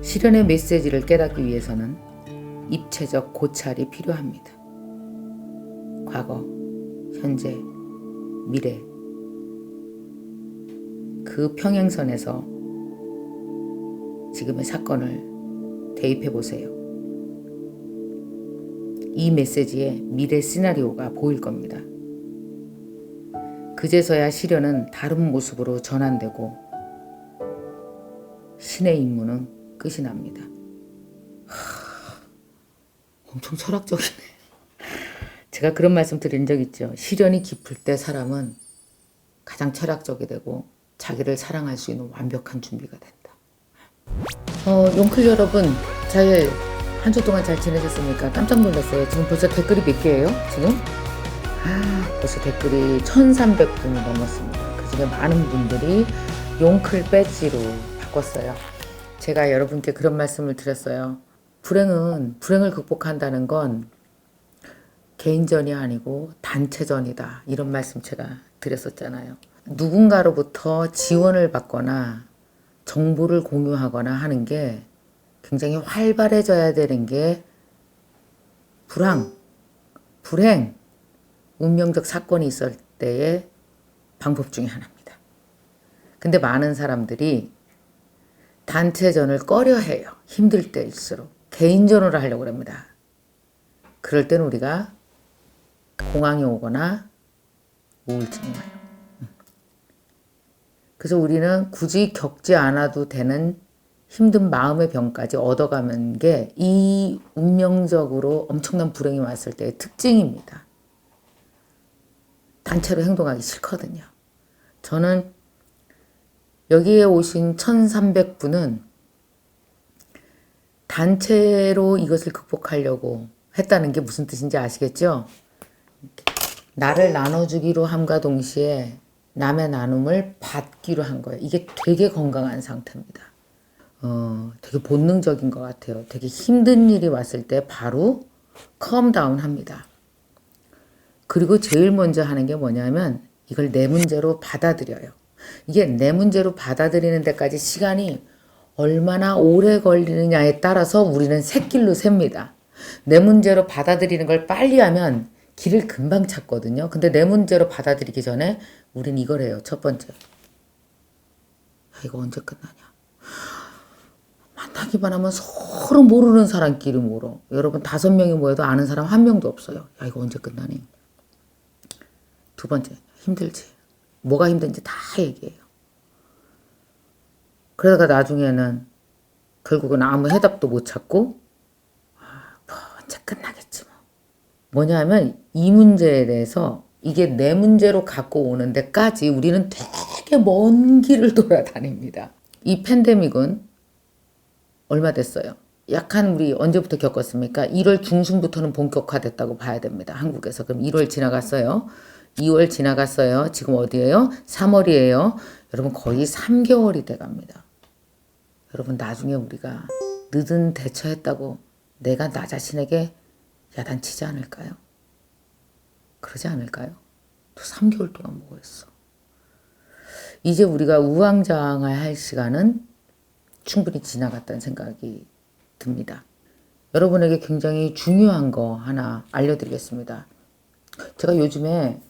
실현의 메시지를 깨닫기 위해서는 입체적 고찰이 필요합니다. 과거, 현재, 미래. 그 평행선에서 지금의 사건을 대입해 보세요. 이 메시지에 미래 시나리오가 보일 겁니다. 그제서야 시련은 다른 모습으로 전환되고 신의 임무는 끝이 납니다. 엄청 철학적이네. 제가 그런 말씀 드린 적 있죠. 시련이 깊을 때 사람은 가장 철학적이 되고 자기를 사랑할 수 있는 완벽한 준비가 된다. 용클 여러분, 잘 한 주 동안 잘 지내셨습니까? 깜짝 놀랐어요. 지금 벌써 댓글이 몇 개예요? 지금? 벌써 댓글이 1300분이 넘었습니다. 그 중에 많은 분들이 용클 배지로 바꿨어요. 제가 여러분께 그런 말씀을 드렸어요. 불행을 극복한다는 건 개인전이 아니고 단체전이다. 이런 말씀 제가 드렸었잖아요. 누군가로부터 지원을 받거나 정보를 공유하거나 하는 게 굉장히 활발해져야 되는 게 불행, 운명적 사건이 있을 때의 방법 중에 하나입니다. 근데 많은 사람들이 단체전을 꺼려해요. 힘들 때일수록. 개인전으로 하려고 합니다. 그럴 때는 우리가 공황이 오거나 우울증이 와요. 그래서 우리는 굳이 겪지 않아도 되는 힘든 마음의 병까지 얻어가는 게 이 운명적으로 엄청난 불행이 왔을 때의 특징입니다. 단체로 행동하기 싫거든요. 저는 여기에 오신 1300분은 단체로 이것을 극복하려고 했다는 게 무슨 뜻인지 아시겠죠? 나를 나눠주기로 함과 동시에 남의 나눔을 받기로 한 거예요. 이게 되게 건강한 상태입니다. 되게 본능적인 것 같아요. 되게 힘든 일이 왔을 때 바로 컴다운 합니다. 그리고 제일 먼저 하는 게 뭐냐면 이걸 내 문제로 받아들여요. 이게 내 문제로 받아들이는 데까지 시간이 얼마나 오래 걸리느냐에 따라서 우리는 샛길로 셉니다. 내 문제로 받아들이는 걸 빨리 하면 길을 금방 찾거든요. 근데 내 문제로 받아들이기 전에 우린 이걸 해요. 첫 번째. 이거 언제 끝나냐. 만나기만 하면 서로 모르는 사람끼리 모여. 여러분 5명이 모여도 아는 사람 1명도 없어요. 이거 언제 끝나니. 두 번째, 힘들지. 뭐가 힘든지 다 얘기해요. 그러다가 나중에는 결국은 아무 해답도 못 찾고 뭐 언제 끝나겠지 뭐. 뭐냐면 이 문제에 대해서 이게 내 문제로 갖고 오는 데까지 우리는 되게 먼 길을 돌아다닙니다. 이 팬데믹은 얼마 됐어요? 약한 우리 언제부터 겪었습니까? 1월 중순부터는 본격화됐다고 봐야 됩니다. 한국에서. 그럼 1월 지나갔어요. 2월 지나갔어요. 지금 어디예요? 3월이에요. 여러분 거의 3개월이 돼갑니다. 여러분 나중에 우리가 늦은 대처했다고 내가 나 자신에게 야단치지 않을까요? 그러지 않을까요? 또 3개월 동안 뭐 했어? 이제 우리가 우왕좌왕할 시간은 충분히 지나갔다는 생각이 듭니다. 여러분에게 굉장히 중요한 거 하나 알려드리겠습니다. 제가 요즘에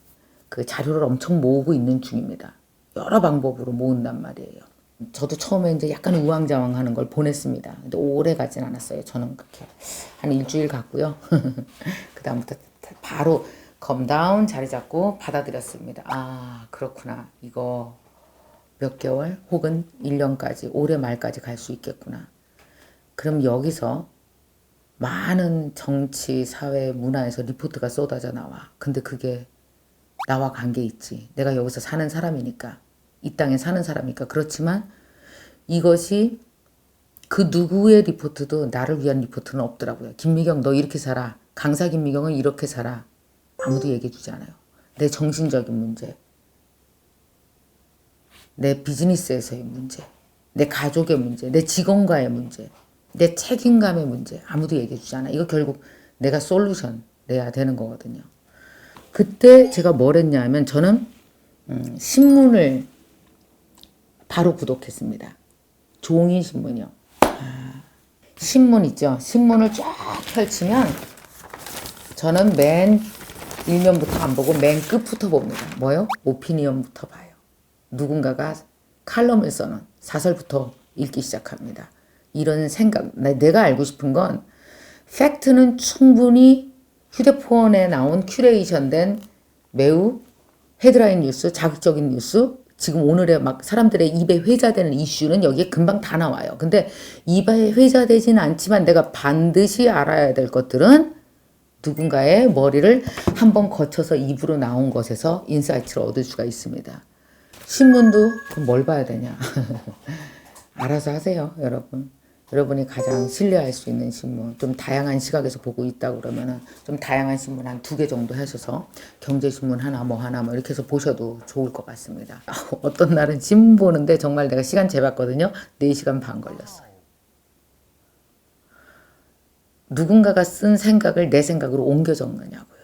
그 자료를 엄청 모으고 있는 중입니다. 여러 방법으로 모은단 말이에요. 저도 처음에 이제 약간 우왕좌왕하는 걸 보냈습니다. 근데 오래 가진 않았어요. 저는 그렇게 한 일주일 갔고요. 그 다음부터 바로 컴다운 자리 잡고 받아들였습니다. 그렇구나. 이거 몇 개월 혹은 1년까지 올해 말까지 갈 수 있겠구나. 그럼 여기서 많은 정치, 사회, 문화에서 리포트가 쏟아져 나와. 근데 그게 나와 관계 있지. 내가 여기서 사는 사람이니까. 이 땅에 사는 사람이니까. 그렇지만 이것이 그 누구의 리포트도 나를 위한 리포트는 없더라고요. 김미경 너 이렇게 살아. 강사 김미경은 이렇게 살아. 아무도 얘기해 주지 않아요. 내 정신적인 문제. 내 비즈니스에서의 문제. 내 가족의 문제. 내 직원과의 문제. 내 책임감의 문제. 아무도 얘기해 주지 않아. 이거 결국 내가 솔루션 내야 되는 거거든요. 그때 제가 뭘 했냐면 저는 신문을 바로 구독했습니다. 종이 신문이요. 신문 있죠. 신문을 쫙 펼치면 저는 맨 일면부터 안 보고 맨 끝부터 봅니다. 뭐요? 오피니언부터 봐요. 누군가가 칼럼을 써놓은 사설부터 읽기 시작합니다. 이런 생각, 내가 알고 싶은 건 팩트는 충분히 휴대폰에 나온 큐레이션된 매우 헤드라인 뉴스, 자극적인 뉴스, 지금 오늘의 막 사람들의 입에 회자되는 이슈는 여기에 금방 다 나와요. 근데 입에 회자되지는 않지만 내가 반드시 알아야 될 것들은 누군가의 머리를 한번 거쳐서 입으로 나온 것에서 인사이트를 얻을 수가 있습니다. 신문도 그럼 뭘 봐야 되냐? 알아서 하세요, 여러분. 여러분이 가장 신뢰할 수 있는 신문, 좀 다양한 시각에서 보고 있다 그러면은 좀 다양한 신문 한 2개 정도 하셔서 경제신문 하나 뭐 이렇게 해서 보셔도 좋을 것 같습니다. 어떤 날은 신문 보는데 정말 내가 시간 재봤거든요. 4시간 반 걸렸어요. 누군가가 쓴 생각을 내 생각으로 옮겨 적느냐고요.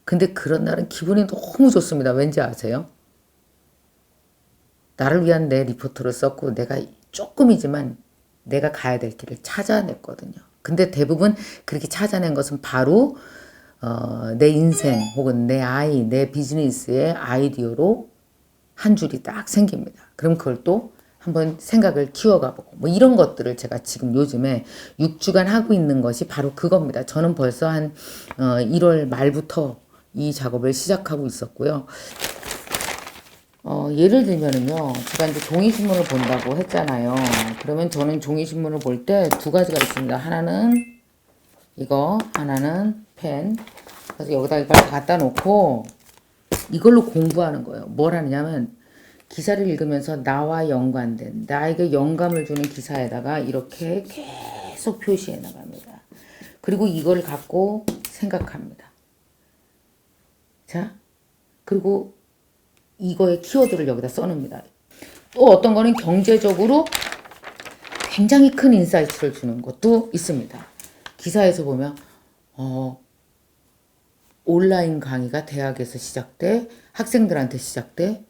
근데 그런 날은 기분이 너무 좋습니다. 왠지 아세요? 나를 위한 내 리포트를 썼고 내가 조금이지만 내가 가야 될 길을 찾아냈거든요. 근데 대부분 그렇게 찾아낸 것은 바로 내 인생 혹은 내 아이, 내 비즈니스의 아이디어로 한 줄이 딱 생깁니다. 그럼 그걸 또 한번 생각을 키워가보고 뭐 이런 것들을 제가 지금 요즘에 6주간 하고 있는 것이 바로 그겁니다. 저는 벌써 한 1월 말부터 이 작업을 시작하고 있었고요. 예를 들면은요, 제가 이제 종이신문을 본다고 했잖아요. 그러면 저는 종이신문을 볼 때 2가지가 있습니다. 하나는 이거, 하나는 펜. 그래서 여기다 이걸 갖다 놓고 이걸로 공부하는 거예요. 뭘 하느냐면 기사를 읽으면서 나와 연관된, 나에게 영감을 주는 기사에다가 이렇게 계속 표시해 나갑니다. 그리고 이걸 갖고 생각합니다. 자, 그리고 이거의 키워드를 여기다 써놓습니다. 또 어떤 거는 경제적으로 굉장히 큰 인사이트를 주는 것도 있습니다. 기사에서 보면 온라인 강의가 대학에서 시작돼 학생들한테 시작돼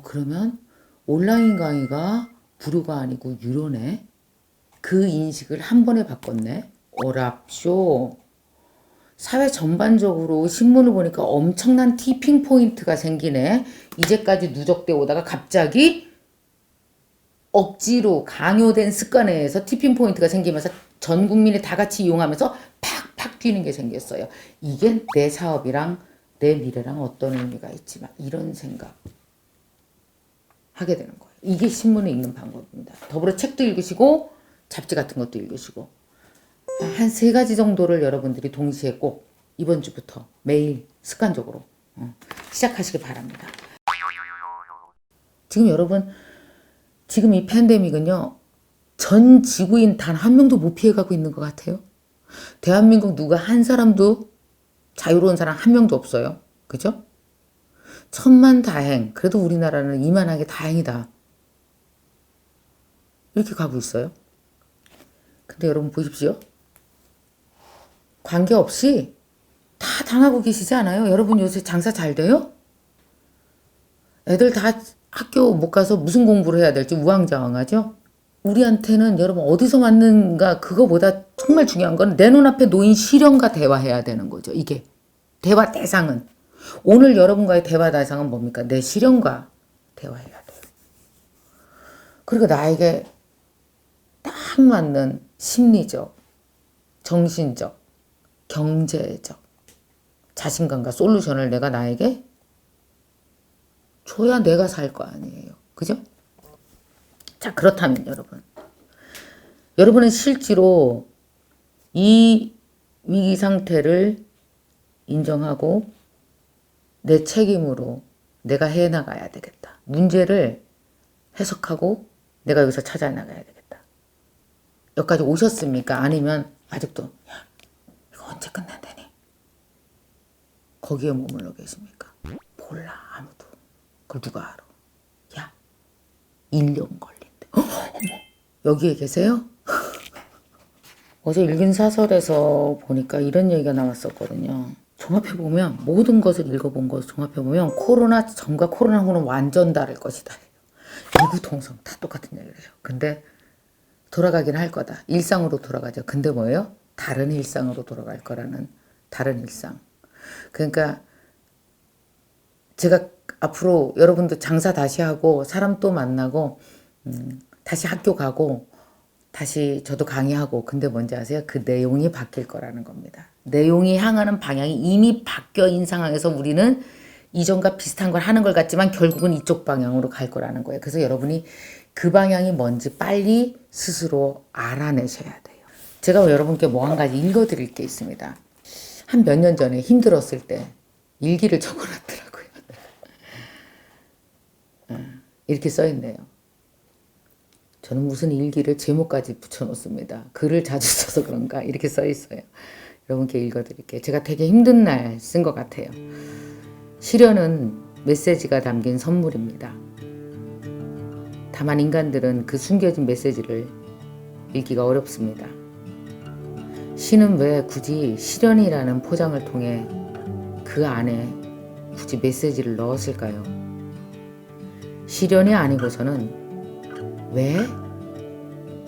그러면 온라인 강의가 불효가 아니고 유료네. 그 인식을 한 번에 바꿨네. 어랍쇼. 사회 전반적으로 신문을 보니까 엄청난 티핑 포인트가 생기네. 이제까지 누적돼 오다가 갑자기 억지로 강요된 습관에 의해서 티핑 포인트가 생기면서 전 국민이 다 같이 이용하면서 팍팍 뛰는 게 생겼어요. 이게 내 사업이랑 내 미래랑 어떤 의미가 있지? 막 이런 생각 하게 되는 거예요. 이게 신문을 읽는 방법입니다. 더불어 책도 읽으시고 잡지 같은 것도 읽으시고 한 3가지 정도를 여러분들이 동시에 꼭 이번 주부터 매일 습관적으로 시작하시기 바랍니다. 지금 여러분, 지금 이 팬데믹은요, 전 지구인 단 한 명도 못 피해가고 있는 것 같아요. 대한민국 누가 한 사람도 자유로운 사람 한 명도 없어요. 그죠? 천만다행. 그래도 우리나라는 이만하게 다행이다. 이렇게 가고 있어요. 근데 여러분 보십시오. 관계없이 다 당하고 계시지 않아요? 여러분 요새 장사 잘 돼요? 애들 다 학교 못 가서 무슨 공부를 해야 될지 우왕좌왕하죠? 우리한테는 여러분 어디서 맞는가 그거보다 정말 중요한 건 내 눈앞에 놓인 시련과 대화해야 되는 거죠. 이게 대화 대상은 오늘 여러분과의 대화 대상은 뭡니까? 내 시련과 대화해야 돼요. 그리고 나에게 딱 맞는 심리적, 정신적, 경제적 자신감과 솔루션을 내가 나에게 줘야 내가 살 거 아니에요. 그죠? 자, 그렇다면 여러분은 실제로 이 위기 상태를 인정하고 내 책임으로 내가 해나가야 되겠다. 문제를 해석하고 내가 여기서 찾아나가야 되겠다. 여기까지 오셨습니까? 아니면 아직도 야, 이거 언제 끝난다니? 거기에 머물러 계십니까? 몰라, 아무도. 그걸 누가 알아? 야, 1년 걸린대. 어머, 여기에 계세요? 어제 읽은 사설에서 보니까 이런 얘기가 나왔었거든요. 종합해보면 모든 것을 읽어본 것을 종합해보면 코로나 전과 코로나 후는 완전 다를 것이다. 이구동성 다 똑같은 얘기를 해요. 근데 돌아가긴 할 거다. 일상으로 돌아가죠. 근데 뭐예요? 다른 일상으로 돌아갈 거라는 다른 일상. 그러니까 제가 앞으로 여러분도 장사 다시 하고 사람 또 만나고 다시 학교 가고 다시 저도 강의하고 근데 뭔지 아세요? 그 내용이 바뀔 거라는 겁니다. 내용이 향하는 방향이 이미 바뀌어 있는 상황에서 우리는 이전과 비슷한 걸 하는 걸 같지만 결국은 이쪽 방향으로 갈 거라는 거예요. 그래서 여러분이 그 방향이 뭔지 빨리 스스로 알아내셔야 돼요. 제가 여러분께 뭐 한 가지 읽어드릴 게 있습니다. 한 몇 년 전에 힘들었을 때 일기를 적어놨더라고요. 이렇게 써있네요. 저는 무슨 일기를 제목까지 붙여놓습니다. 글을 자주 써서 그런가 이렇게 써있어요. 여러분께 읽어드릴게요. 제가 되게 힘든 날 쓴 것 같아요. 시련은 메시지가 담긴 선물입니다. 다만 인간들은 그 숨겨진 메시지를 읽기가 어렵습니다. 시는 왜 굳이 시련이라는 포장을 통해 그 안에 굳이 메시지를 넣었을까요? 시련이 아니고서는 왜?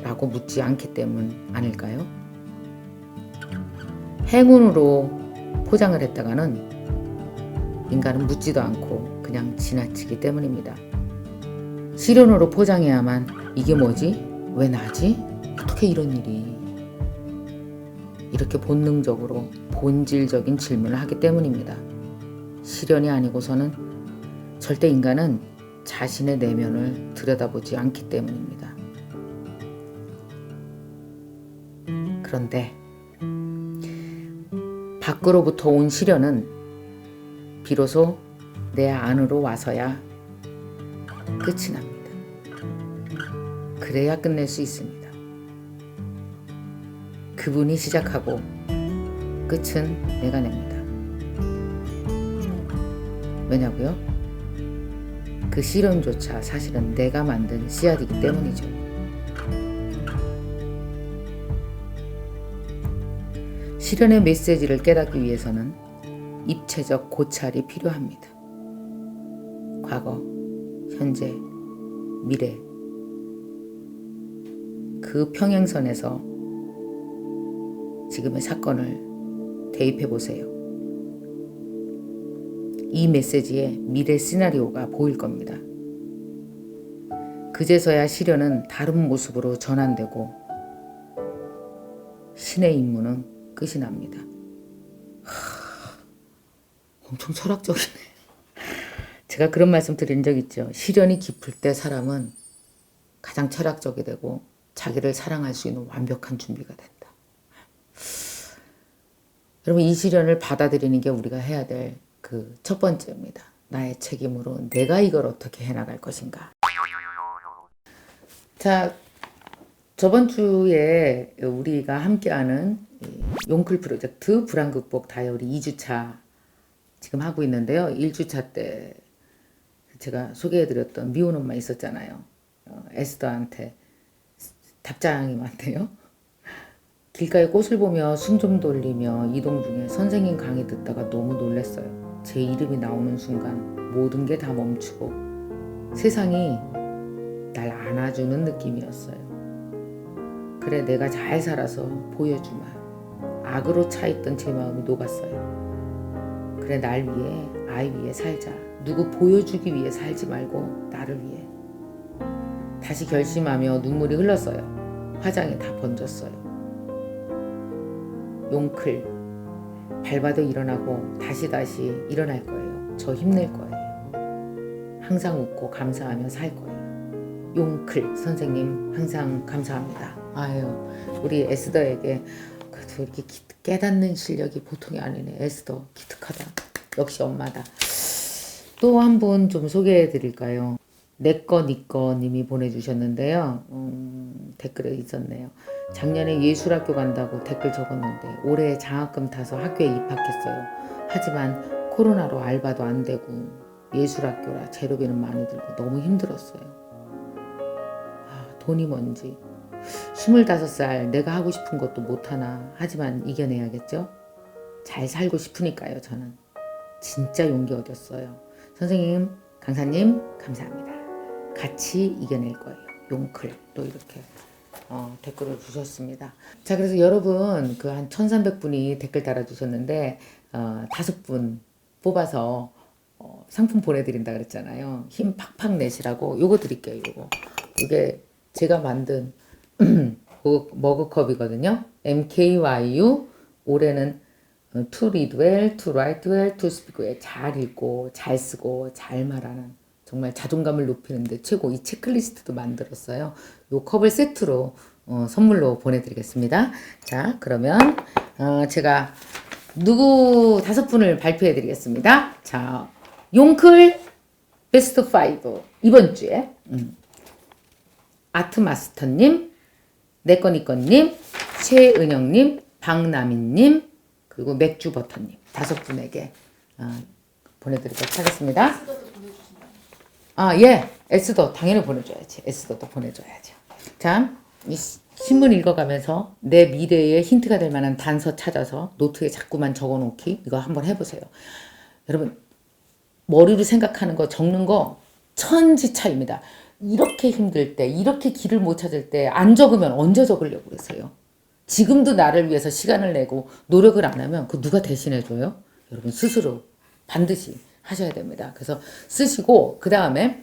라고 묻지 않기 때문 아닐까요? 행운으로 포장을 했다가는 인간은 묻지도 않고 그냥 지나치기 때문입니다. 시련으로 포장해야만 이게 뭐지? 왜 나지? 어떻게 이런 일이? 이렇게 본능적으로 본질적인 질문을 하기 때문입니다. 시련이 아니고서는 절대 인간은 자신의 내면을 들여다보지 않기 때문입니다. 그런데 밖으로부터 온 시련은 비로소 내 안으로 와서야 끝이 납니다. 그래야 끝낼 수 있습니다. 그분이 시작하고 끝은 내가 냅니다. 왜냐고요? 그 시련조차 사실은 내가 만든 씨앗이기 때문이죠. 시련의 메시지를 깨닫기 위해서는 입체적 고찰이 필요합니다. 과거, 현재, 미래 그 평행선에서 지금의 사건을 대입해 보세요. 이 메시지에 미래 시나리오가 보일 겁니다. 그제서야 시련은 다른 모습으로 전환되고 신의 임무는 끝이 납니다. 엄청 철학적이네. 제가 그런 말씀 드린 적 있죠. 시련이 깊을 때 사람은 가장 철학적이 되고 자기를 사랑할 수 있는 완벽한 준비가 된다. 여러분 이 시련을 받아들이는 게 우리가 해야 될 그 첫 번째입니다. 나의 책임으로 내가 이걸 어떻게 해나갈 것인가. 자, 저번 주에 우리가 함께하는 용클 프로젝트 불안 극복 다이어리 2주차 지금 하고 있는데요. 1주차 때 제가 소개해드렸던 미혼 엄마 있었잖아요. 에스더한테 답장이 왔대요. 길가에 꽃을 보며 숨 좀 돌리며 이동 중에 선생님 강의 듣다가 너무 놀랐어요. 제 이름이 나오는 순간 모든 게 다 멈추고 세상이 날 안아주는 느낌이었어요. 그래 내가 잘 살아서 보여주마. 악으로 차있던 제 마음이 녹았어요. 그래 날 위해 아이 위해 살자. 누구 보여주기 위해 살지 말고 나를 위해. 다시 결심하며 눈물이 흘렀어요. 화장이 다 번졌어요. 용클 밟아도 일어나고 다시 일어날 거예요. 저 힘낼 거예요. 항상 웃고 감사하며 살 거예요. 용클 선생님 항상 감사합니다. 아유 우리 에스더에게 그래도 이렇게 깨닫는 실력이 보통이 아니네. 에스더 기특하다. 역시 엄마다. 또 한 분 좀 소개해 드릴까요? 내꺼 니꺼 님이 보내주셨는데요. 댓글에 있었네요. 작년에 예술학교 간다고 댓글 적었는데 올해 장학금 타서 학교에 입학했어요. 하지만 코로나로 알바도 안 되고 예술학교라 재료비는 많이 들고 너무 힘들었어요. 돈이 뭔지 25살 내가 하고 싶은 것도 못하나. 하지만 이겨내야겠죠? 잘 살고 싶으니까요. 저는 진짜 용기 얻었어요. 선생님, 강사님 감사합니다. 같이 이겨낼 거예요. 용클 또 이렇게 댓글을 주셨습니다. 자, 그래서 여러분 그 한 1300분이 댓글 달아주셨는데 5분 뽑아서 상품 보내드린다 그랬잖아요. 힘 팍팍 내시라고 요거 드릴게요. 이게 제가 만든 머그컵이거든요. MKYU. 올해는 to read well, to write well, to speak well. 잘 읽고 잘 쓰고 잘 말하는 정말 자존감을 높이는데 최고. 이 체크리스트도 만들었어요. 요 컵을 세트로 선물로 보내드리겠습니다. 자, 그러면 제가 누구 5분을 발표해 드리겠습니다. 자, 용클 베스트 5 이번 주에 아트마스터님, 내꺼니꺼님, 최은영님, 박나민님, 그리고 맥주버터님 5분에게 보내드리도록 하겠습니다. 예, 에스더 당연히 보내줘야지. 에스더도 보내줘야죠. 자, 이 신문 읽어가면서 내 미래에 힌트가 될 만한 단서 찾아서 노트에 자꾸만 적어놓기, 이거 한번 해보세요. 여러분, 머리로 생각하는 거 적는 거 천지 차이입니다. 이렇게 힘들 때, 이렇게 길을 못 찾을 때 안 적으면 언제 적으려고 그러세요? 지금도 나를 위해서 시간을 내고 노력을 안 하면 그 누가 대신해줘요? 여러분 스스로 반드시 하셔야 됩니다. 그래서 쓰시고, 그 다음에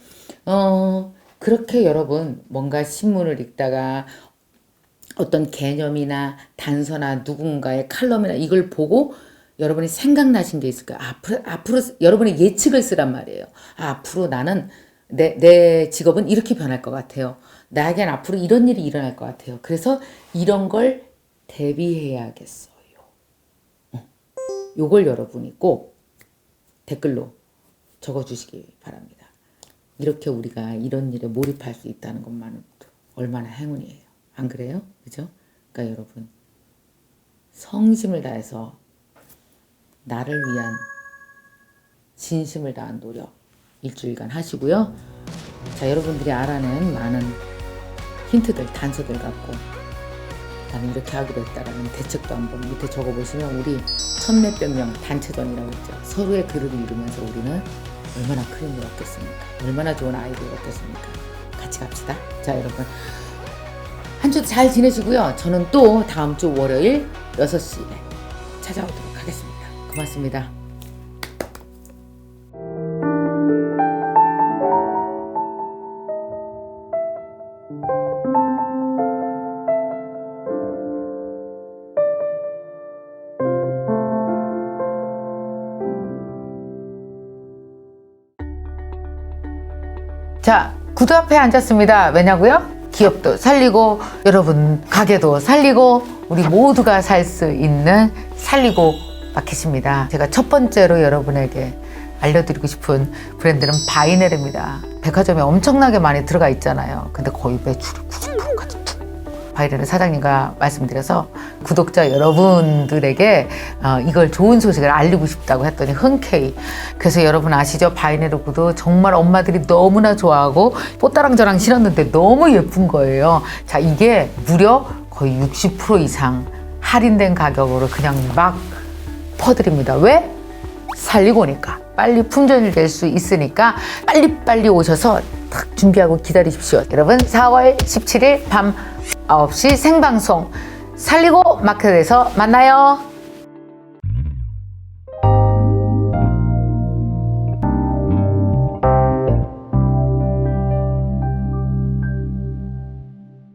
그렇게 여러분 뭔가 신문을 읽다가 어떤 개념이나 단서나 누군가의 칼럼이나 이걸 보고 여러분이 생각나신 게 있을 거예요. 앞으로 여러분의 예측을 쓰란 말이에요. 앞으로 나는 내 직업은 이렇게 변할 것 같아요. 나에겐 앞으로 이런 일이 일어날 것 같아요. 그래서 이런 걸 대비해야겠어요. 요걸 여러분이 꼭 댓글로 적어주시기 바랍니다. 이렇게 우리가 이런 일에 몰입할 수 있다는 것만으로도 얼마나 행운이에요. 안 그래요? 그죠? 그러니까 여러분 성심을 다해서 나를 위한 진심을 다한 노력 일주일간 하시고요. 자, 여러분들이 알아낸 많은 힌트들, 단서들 갖고 나는 이렇게 하기로 했다라는 대책도 한번 밑에 적어보시면 우리 천몇백 명 단체전이라고 했죠. 서로의 그룹을 이루면서 우리는 얼마나 큰 힘을 얻겠습니까? 얼마나 좋은 아이디어를 얻겠습니까? 같이 갑시다. 자, 여러분 한 주 잘 지내시고요. 저는 또 다음 주 월요일 6시에 찾아오도록 하겠습니다. 고맙습니다. 자, 구두 앞에 앉았습니다. 왜냐고요? 기업도 살리고 여러분 가게도 살리고 우리 모두가 살 수 있는 살리고 마켓입니다. 제가 첫 번째로 여러분에게 알려드리고 싶은 브랜드는 바이네르입니다. 백화점에 엄청나게 많이 들어가 있잖아요. 근데 거의 매출이 90%까지 바이네르 사장님과 말씀드려서 구독자 여러분들에게 이걸 좋은 소식을 알리고 싶다고 했더니 흔쾌히. 그래서 여러분 아시죠? 바이네르 구두 정말 엄마들이 너무나 좋아하고 뽀따랑저랑 신었는데 너무 예쁜 거예요. 자, 이게 무려 거의 60% 이상 할인된 가격으로 그냥 막 퍼드립니다. 왜? 살리고 오니까. 빨리 품절이 될 수 있으니까 빨리빨리 오셔서 딱 준비하고 기다리십시오. 여러분 4월 17일 밤 9시 생방송 살리고 마켓에서 만나요.